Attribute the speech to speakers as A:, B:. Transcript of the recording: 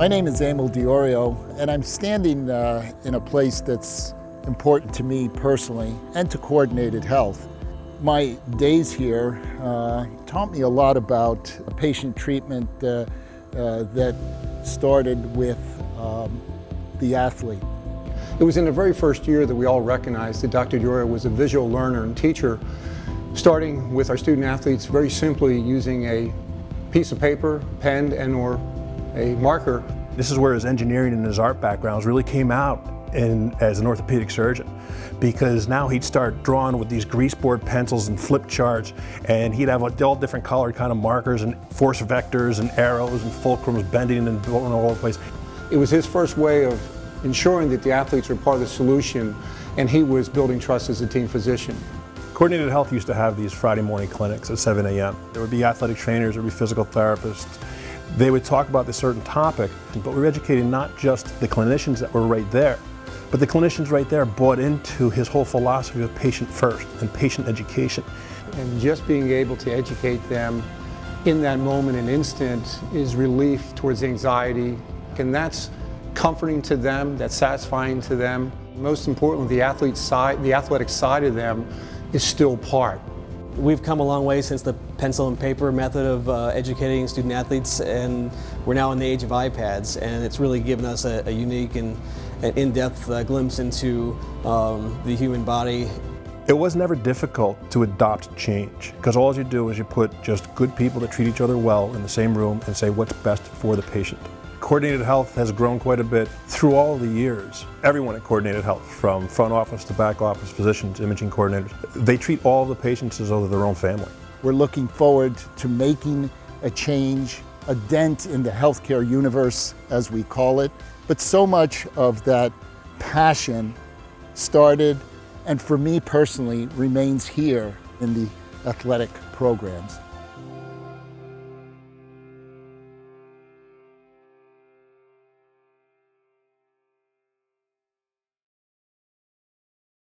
A: My name is Emil Diorio, and I'm standing in a place that's important to me personally and to Coordinated Health. My days here taught me a lot about patient treatment that started with the athlete.
B: It was in the very first year that we all recognized that Dr. Diorio was a visual learner and teacher, starting with our student athletes very simply using a piece of paper, pen, and/or a marker.
C: This is where his engineering and his art backgrounds really came out as an orthopedic surgeon, because now he'd start drawing with these grease board pencils and flip charts, and he'd have all different colored kind of markers and force vectors and arrows and fulcrums bending and going all over the place.
B: It was his first way of ensuring that the athletes were part of the solution, and he was building trust as a team physician.
C: Coordinated Health used to have these Friday morning clinics at 7 a.m. There would be athletic trainers, there would be physical therapists. They would talk about this certain topic, but we were educating not just the clinicians that were right there, but the clinicians right there bought into his whole philosophy of patient first and patient education.
B: And just being able to educate them in that moment and instant is relief towards anxiety, and that's comforting to them, that's satisfying to them. Most importantly, the athletic side of them is still part.
D: We've come a long way since the pencil and paper method of educating student athletes, and we're now in the age of iPads, and it's really given us a unique and an in-depth glimpse into the human body.
C: It was never difficult to adopt change, because all you do is you put just good people that treat each other well in the same room and say what's best for the patient. Coordinated Health has grown quite a bit through all the years. Everyone at Coordinated Health, from front office to back office, physicians, imaging coordinators, they treat all the patients as though they're their own family.
A: We're looking forward to making a change, a dent in the healthcare universe, as we call it. But so much of that passion started, and for me personally, remains here in the athletic programs.